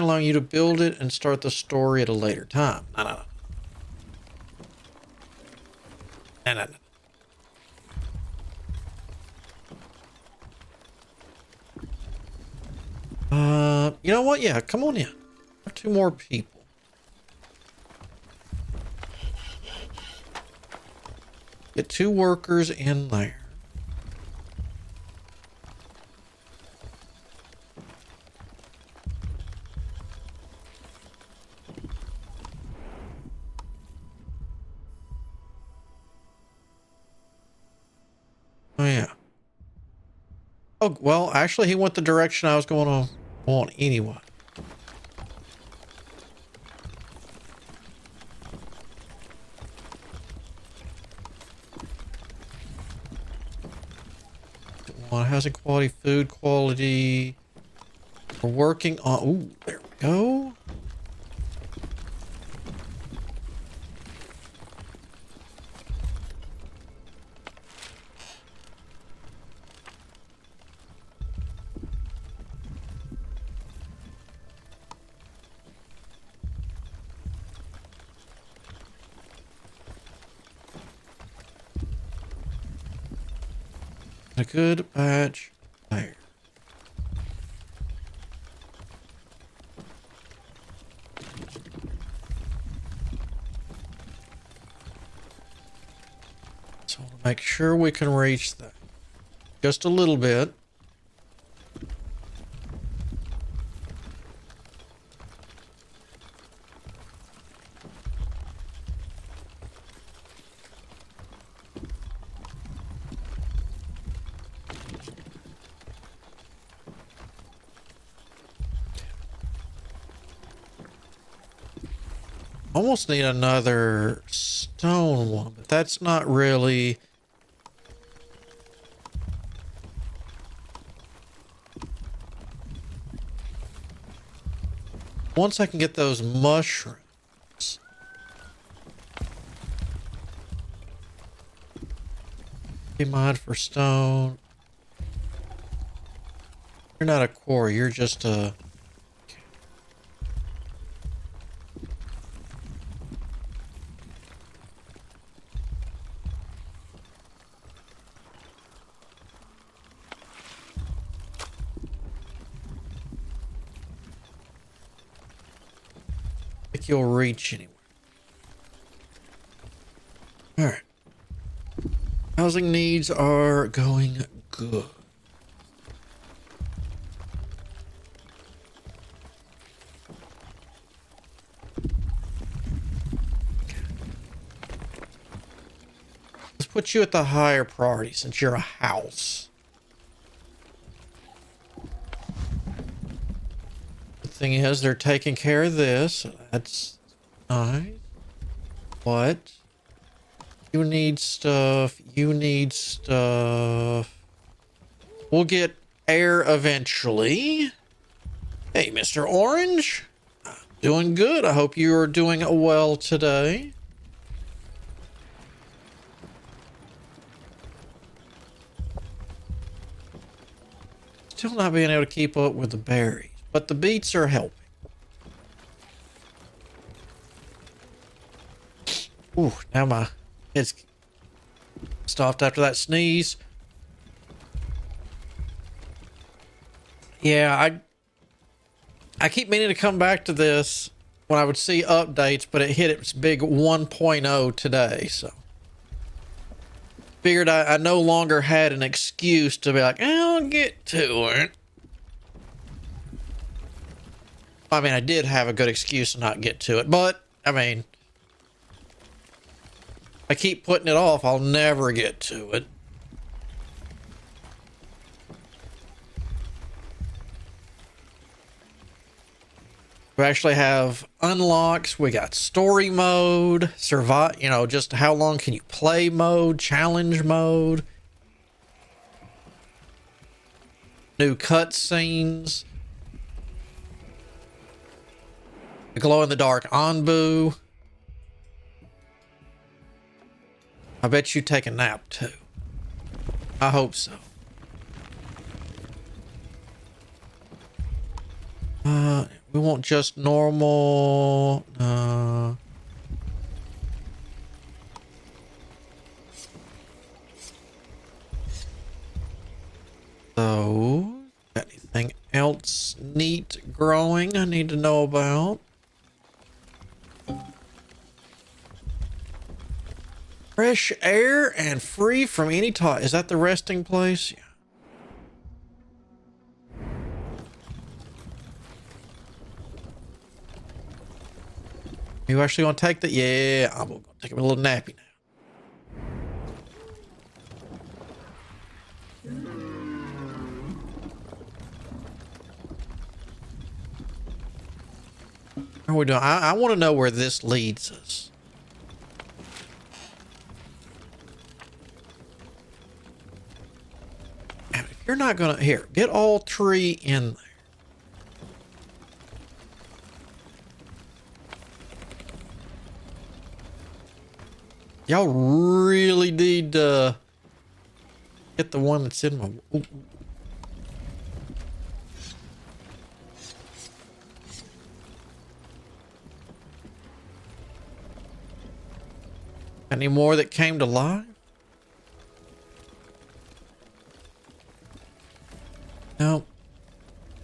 allowing you to build it and start the story at a later time. No, no, no. No, no, no. You know what? Yeah, come on in. Two more people. Get 2 workers in there. Oh, yeah. Oh, well, actually, he went the direction I was going on anyway. Housing quality, food quality. We're working on... Ooh, there we go. A good batch there. So we'll make sure we can reach that. Just a little bit. Almost need another stone one, but that's not really... Once I can get those mushrooms. Be mod for stone. You're not a quarry, you're just a... You'll reach anywhere. All right. Housing needs are going good. Let's put you at the higher priority since you're a house. Thing is, they're taking care of this, so that's nice. What? You need stuff. You need stuff. We'll get air eventually. Hey, Mr. Orange. Doing good. I hope you are doing well today. Still not being able to keep up with the berries. But the beets are helping. Ooh, now my head's stopped after that sneeze. Yeah, I keep meaning to come back to this when I would see updates, but it hit its big 1.0 today, so. Figured I no longer had an excuse to be like, I'll get to it. I mean, I did have a good excuse to not get to it, but, I mean, I keep putting it off, I'll never get to it. We actually have unlocks, we got story mode, survive, you know, just how long can you play mode, challenge mode, new cutscenes. Glow-in-the-dark Anbu. I bet you take a nap too. I hope so. We want just normal. So, anything else neat growing I need to know about? Fresh air and free from any talk. Is that the resting place? Yeah. You actually want to take the? Yeah, I'm gonna take a little nappy now. How are we doing? I want to know where this leads us. And if you're not gonna, here, get all three in there. Y'all really need to get the one that's in my. Ooh. Any more that came to life? No.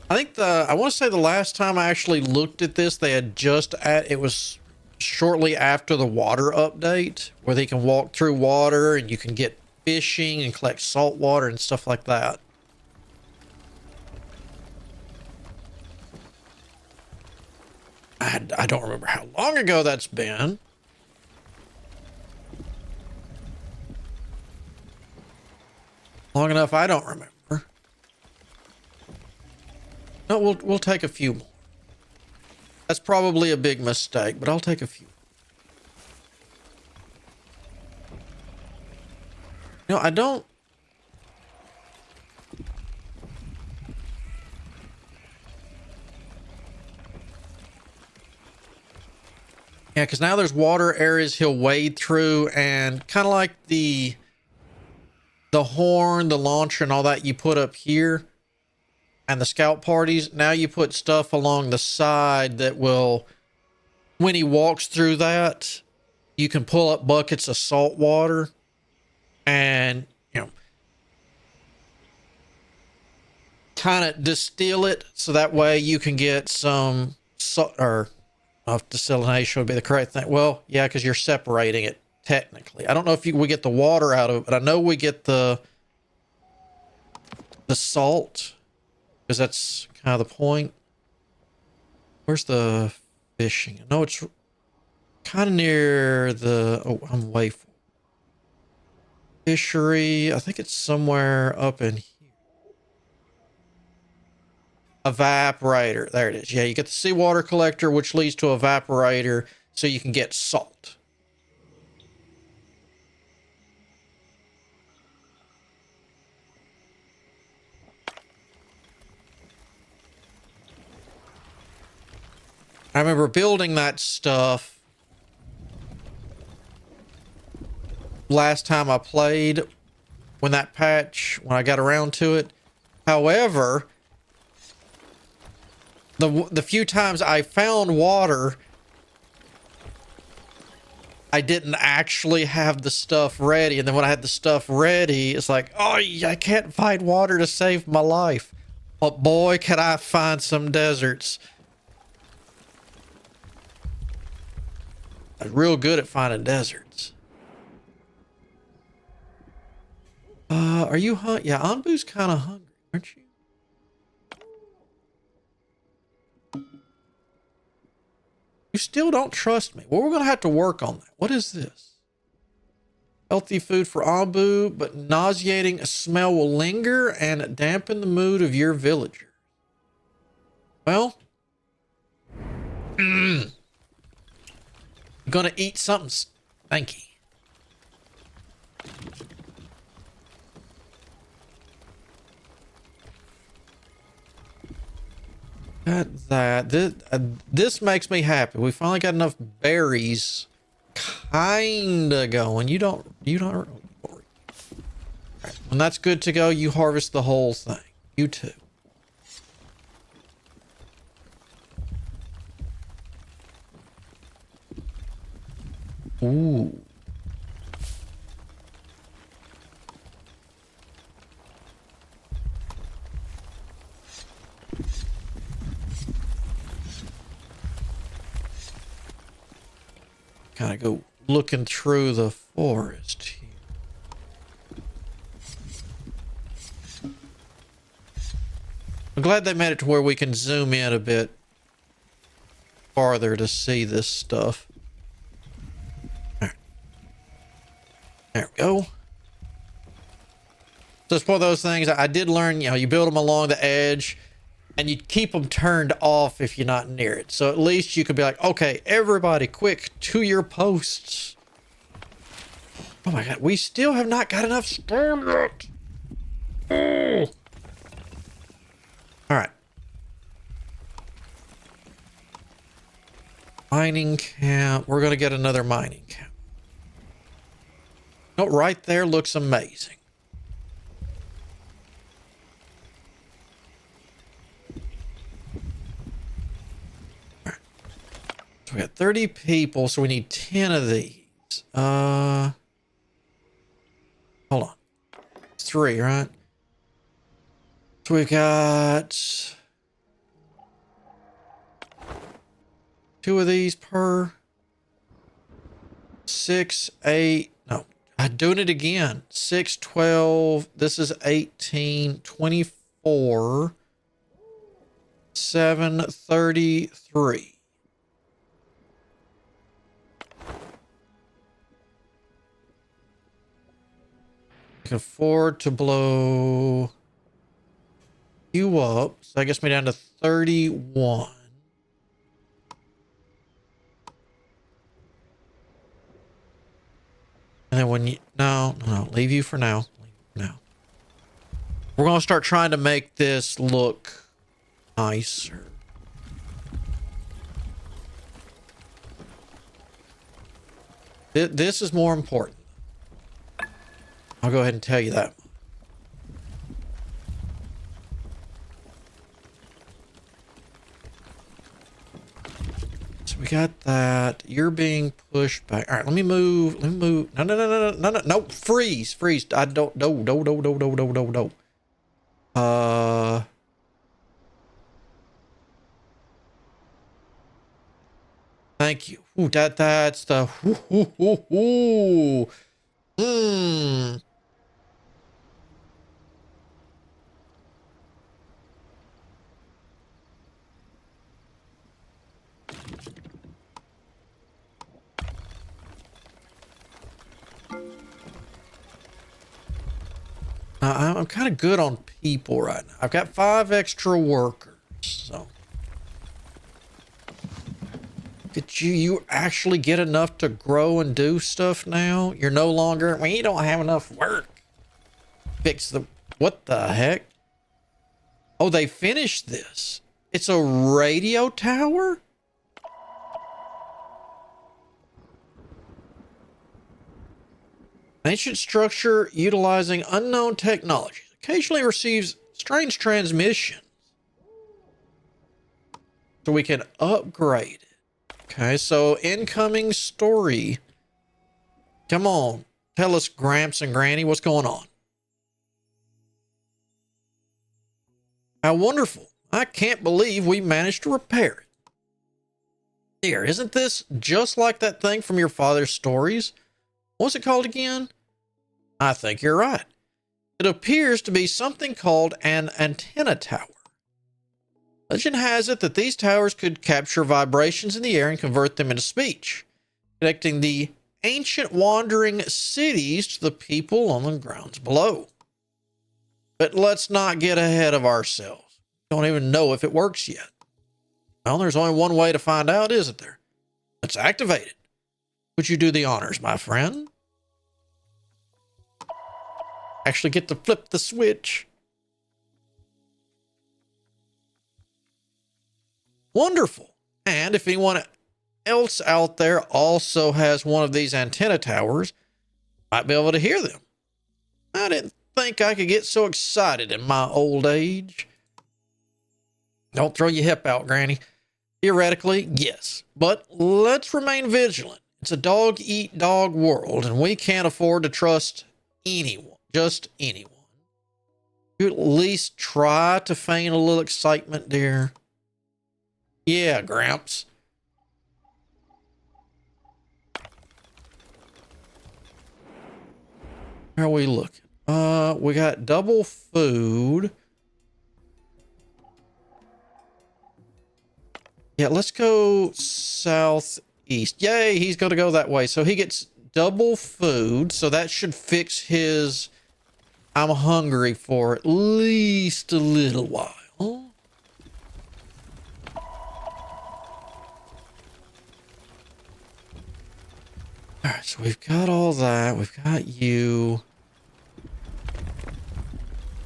I think I want to say the last time I actually looked at this, they had it was shortly after the water update where they can walk through water and you can get fishing and collect salt water and stuff like that. I don't remember how long ago that's been. Long enough, I don't remember. No, we'll take a few more. That's probably a big mistake, but I'll take a few. No, I don't. Yeah, because now there's water areas he'll wade through, and kind of like the horn, the launcher, and all that you put up here, and the scout parties. Now you put stuff along the side that will, when he walks through that, you can pull up buckets of salt water, and kind of distill it so that way you can get some salt, or desalination would be the correct thing. Well, yeah, because you're separating it technically. I don't know if we get the water out of it, but I know we get the salt, because that's kind of the point. Where's the fishing? I know it's kind of near the. Oh, I'm way full. Fishery. I think it's somewhere up in here. Evaporator. There it is. Yeah, you get the seawater collector, which leads to evaporator, so you can get salt. I remember building that stuff last time I played, when I got around to it. However, the few times I found water, I didn't actually have the stuff ready. And then when I had the stuff ready, it's like, oh, I can't find water to save my life. But boy, could I find some deserts. I was real good at finding deserts. Are you hungry? Yeah, Anbu's kind of hungry, aren't you? You still don't trust me. Well, we're going to have to work on that. What is this? Healthy food for Anbu, but nauseating smell will linger and dampen the mood of your villager. Well, I'm going to eat something stanky. This makes me happy. We finally got enough berries, kinda going. You don't worry. Right. When that's good to go, you harvest the whole thing. You too. Ooh. Kind of go looking through the forest here. I'm glad they made it to where we can zoom in a bit farther to see this stuff. There we go. So it's one of those things I did learn, you know, you build them along the edge and you keep them turned off if you're not near it. So at least you could be like, okay, everybody quick to your posts. Oh my God, we still have not got enough stone yet. Oh. All right. Mining camp. We're going to get another mining camp. No, right there looks amazing. Right. So we got 30 people, so we need 10 of these. Hold on. 3, right? So we got 2 of these per 6, 8. No, I'm doing it again. 6, 12. This is 18, 24, 7, 33. I can afford to blow you up. So that gets me down to 31. And then when you, no, leave you for now. We're going to start trying to make this look nicer. This is more important. I'll go ahead and tell you that. So we got that. You're being pushed back. All right, let me move. No. Freeze. I don't. No. Thank you. Ooh, that's the. I'm kind of good on people right now. I've got 5 extra workers, so. Did you actually get enough to grow and do stuff now? You're no longer, well, you don't have enough work. Fix the, what the heck? Oh, they finished this. It's a radio tower? Ancient structure utilizing unknown technologies. Occasionally receives strange transmissions. So we can upgrade it. Okay, so incoming story. Come on. Tell us, Gramps and Granny, what's going on? How wonderful. I can't believe we managed to repair it. Here, isn't this just like that thing from your father's stories? What's it called again? I think you're right. It appears to be something called an antenna tower. Legend has it that these towers could capture vibrations in the air and convert them into speech, connecting the ancient wandering cities to the people on the grounds below. But let's not get ahead of ourselves. Don't even know if it works yet. Well, there's only one way to find out, isn't there? Let's activate it. Would you do the honors, my friend? Actually get to flip the switch. Wonderful. And if anyone else out there also has one of these antenna towers, might be able to hear them. I didn't think I could get so excited in my old age. Don't throw your hip out, Granny. Theoretically, yes. But let's remain vigilant. It's a dog eat dog world, and we can't afford to trust anyone, just anyone. You at least try to feign a little excitement, dear. Yeah, Gramps. How are we looking? We got double food. Yeah, let's go southeast. Yay, he's going to go that way. So he gets double food. So that should fix his I'm hungry for at least a little while. All right, so we've got all that. We've got you.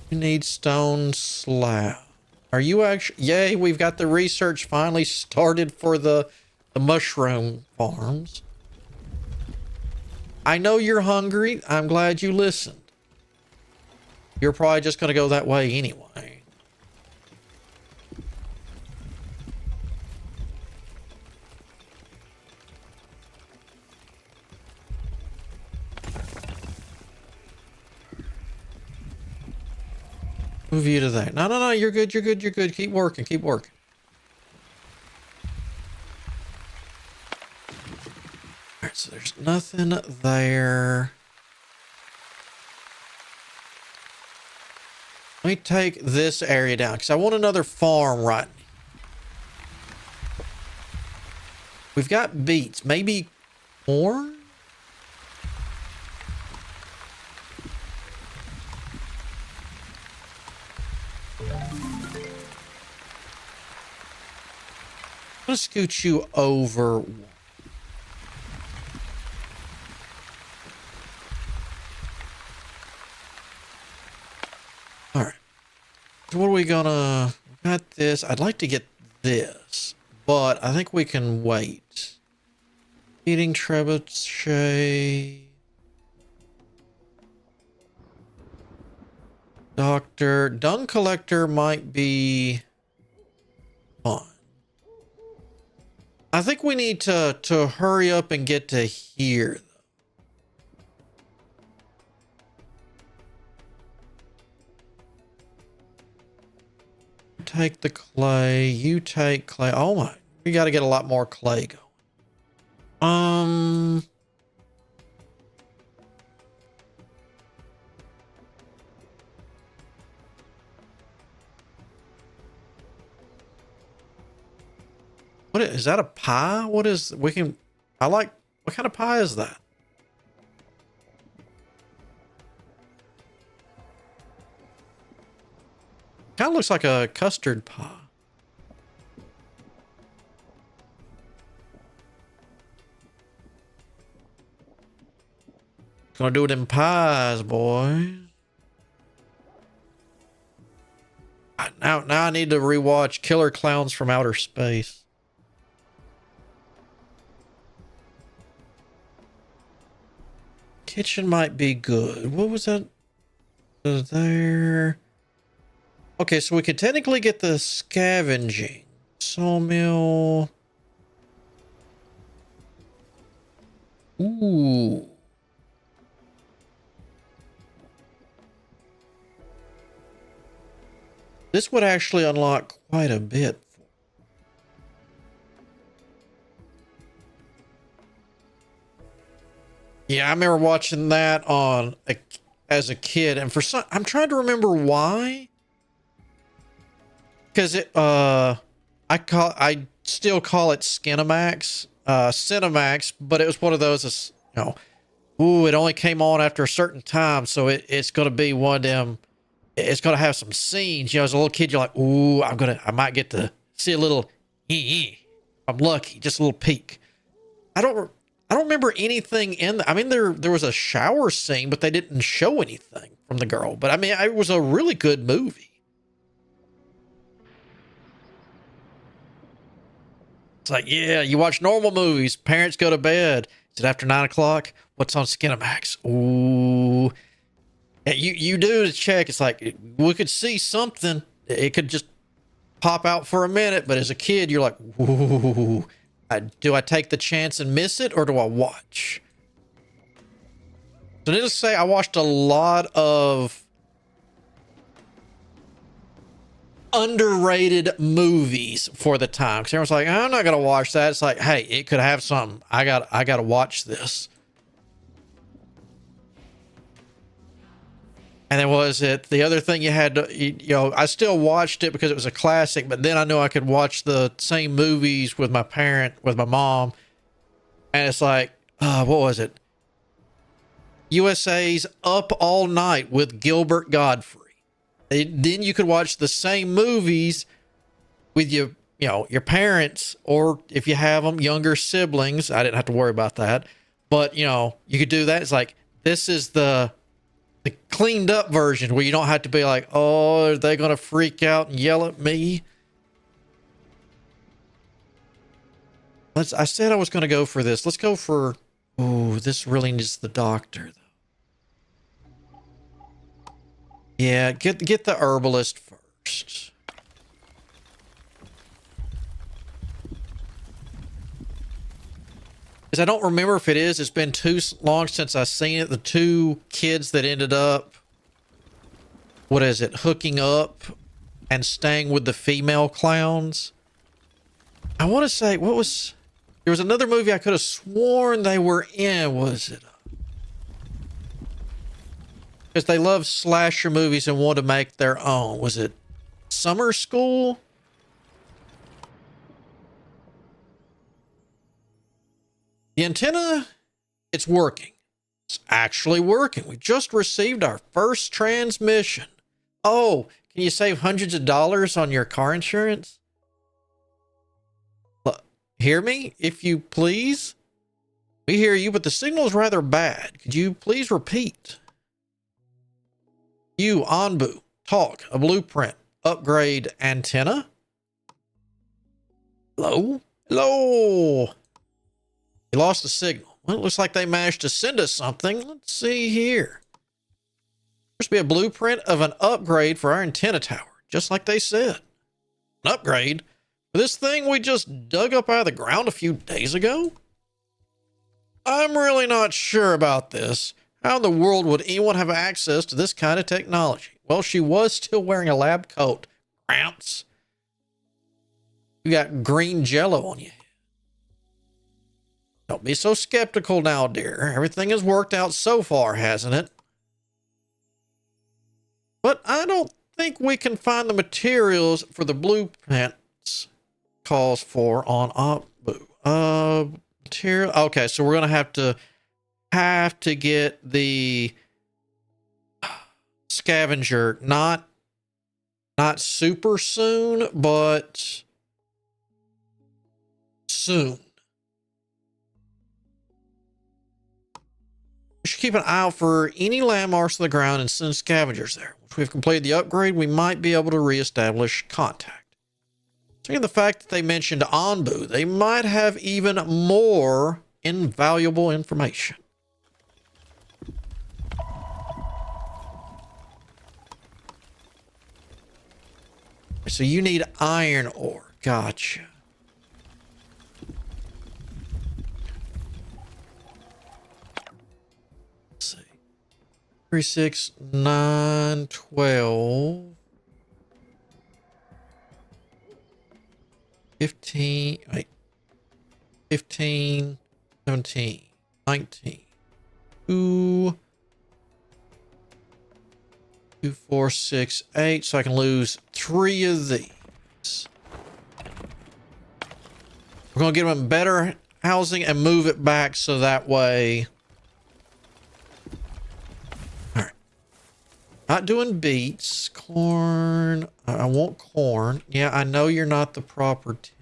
You need stone slab. Are you actually... Yay, we've got the research finally started for the mushroom farms. I know you're hungry. I'm glad you listened. You're probably just going to go that way anyway. Move you to that. No, no, no. You're good. You're good. You're good. Keep working. Keep working. All right. So there's nothing there. Let me take this area down because I want another farm right. We've got beets. Maybe corn? I'm going to scoot you over. All right. So what are we gonna... Got this. I'd like to get this, but I think we can wait. Eating trebuchet. Doctor. Dung collector might be fun. I think we need to hurry up and get to here. Take the clay. You take clay. Oh my. We got to get a lot more clay going. What is that, a pie? What is... We can... I like... What kind of pie is that? Kind of looks like a custard pie. Gonna do it in pies, boy. Now I need to rewatch Killer Clowns from Outer Space. Kitchen might be good. What was that? There. Okay, so we could technically get the scavenging. Sawmill. Ooh. This would actually unlock quite a bit. Yeah, I remember watching that as a kid, and for some, I'm trying to remember why. Because I still call it Skinamax, Cinemax, but it was one of those, it only came on after a certain time, so it's gonna be one of them. It's gonna have some scenes, as a little kid, you're like, ooh, I might get to see a little. I'm lucky, just a little peek. I don't remember anything in I mean, there was a shower scene, but they didn't show anything from the girl. But I mean, it was a really good movie. It's like, yeah, you watch normal movies. Parents go to bed. Is it after 9 o'clock? What's on Skinamax? Ooh. Yeah, you do check. It's like, we could see something. It could just pop out for a minute. But as a kid, you're like, ooh, Do I take the chance and miss it, or do I watch? So needless to say, I watched a lot of underrated movies for the time, because everyone's like, I'm not gonna watch that. It's like, hey, it could have something. I gotta watch this. And then was it the other thing you had to, you know, I still watched it because it was a classic, but then I knew I could watch the same movies with my mom. And it's like, what was it? USA's Up All Night with Gilbert Godfrey. Then you could watch the same movies with your parents, or if you have them, younger siblings. I didn't have to worry about that. But, you could do that. It's like, this is the cleaned up version where you don't have to be like, oh, are they going to freak out and yell at me? I said I was going to go for this. Let's go for, this really needs the doctor, though. Yeah, get the herbalist first. Because I don't remember if it is. It's been too long since I've seen it. The two kids that ended up, hooking up and staying with the female clowns. I want to say, there was another movie I could have sworn they were in. Was it? Because they love slasher movies and want to make their own. Was it Summer School? The antenna, it's working. It's actually working. We just received our first transmission. Oh, can you save hundreds of dollars on your car insurance? Hear me, if you please? We hear you, but the signal is rather bad. Could you please repeat? You, Anbu, talk, a blueprint, upgrade antenna. Hello? Hello? You lost the signal. Well, it looks like they managed to send us something. Let's see here. There's be a blueprint of an upgrade for our antenna tower, just like they said. An upgrade? For this thing we just dug up out of the ground a few days ago? I'm really not sure about this. How in the world would anyone have access to this kind of technology? Well, she was still wearing a lab coat. Cramps. You got green jello on you. Don't be so skeptical now, dear. Everything has worked out so far, hasn't it? But I don't think we can find the materials for the blueprints calls for on Abu. Material. Okay, so we're gonna have to get the scavenger, not super soon, but soon. We should keep an eye out for any landmarks on the ground and send scavengers there. Once we've completed the upgrade, we might be able to reestablish contact. Speaking of the fact that they mentioned Anbu, they might have even more invaluable information. So you need iron ore. Gotcha. Let's see. 3, 6, 9, 12. 15, wait, 15, 17, 19, 2, 2, 4, 6, 8. So I can lose 3 of these. We're going to get them better housing and move it back so that way. All right. Not doing beets. Corn. I want corn. Yeah, I know you're not the proper temp.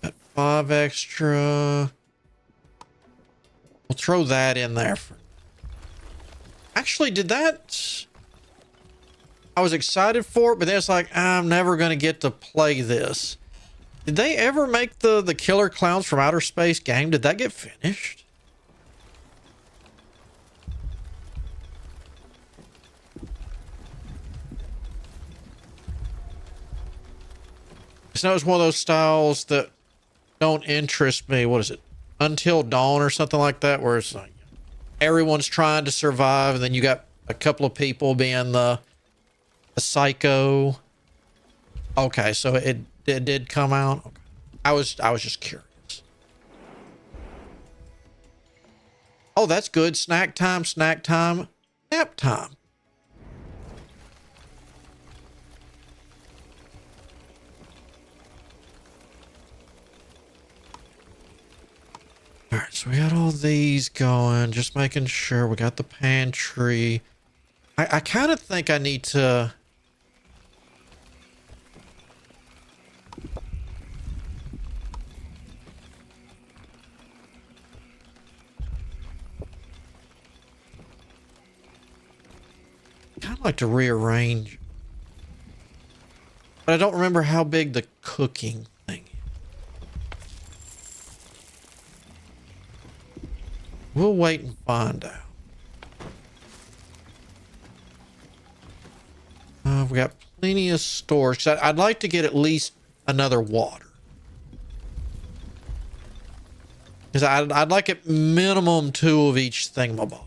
Got 5 extra. We'll throw that in there. Actually, did that... I was excited for it, but then it's like, I'm never going to get to play this. Did they ever make the Killer Clowns from Outer Space game? Did that get finished? So it's one of those styles that don't interest me. What is it? Until Dawn or something like that, where it's like everyone's trying to survive, and then you got a couple of people being the psycho. Okay, so it did come out. Okay. I was just curious. Oh, that's good. Snack time, nap time. All right, so we got all these going, just making sure we got the pantry. I kind of think I need to... kind of like to rearrange. But I don't remember how big the cooking thing is. We'll wait and find out. We got plenty of storage. I'd like to get at least another water. Because I'd like at minimum 2 of each thingamabob.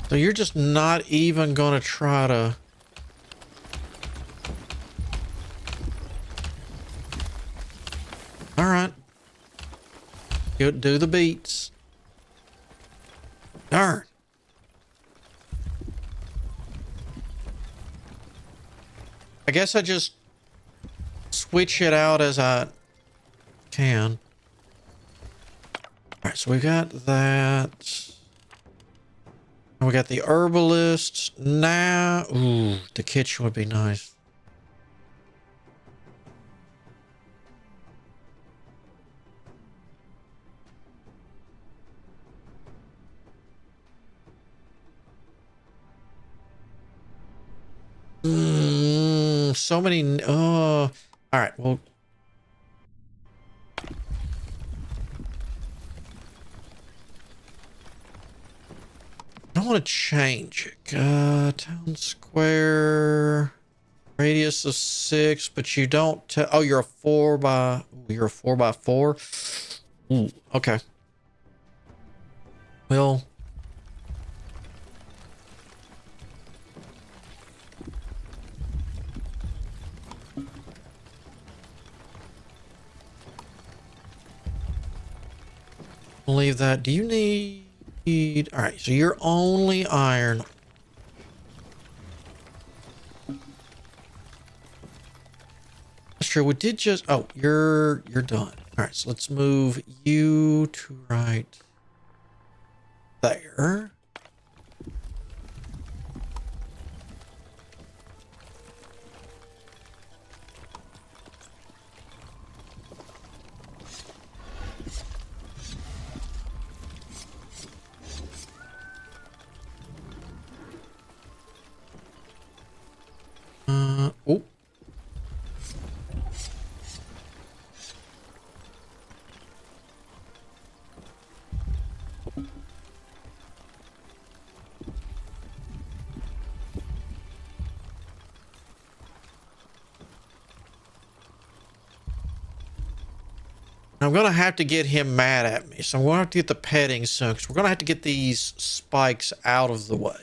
So you're just not even going to try to... All right. Do the beats. Darn. I guess I just switch it out as I can. All right, so we got that. And we got the herbalist. Now, ooh, the kitchen would be nice. So many. All right. Well, I want to change it. Town square radius of 6, but you don't tell. Oh, you're a 4 by. You're a 4 by 4. Ooh, okay. Well. I'll leave that. Do you need... All right, so you're only iron. That's true. We did just... Oh, you're done. All right, so let's move you to right there. Oh. I'm going to have to get him mad at me. So I'm going to have to get the petting soon, because we're going to have to get these spikes out of the way.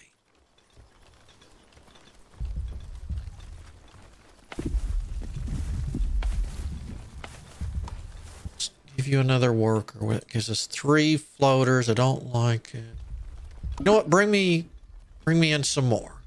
Let's give you another worker with, because it's 3 floaters. I don't like it. You know what? Bring me in some more.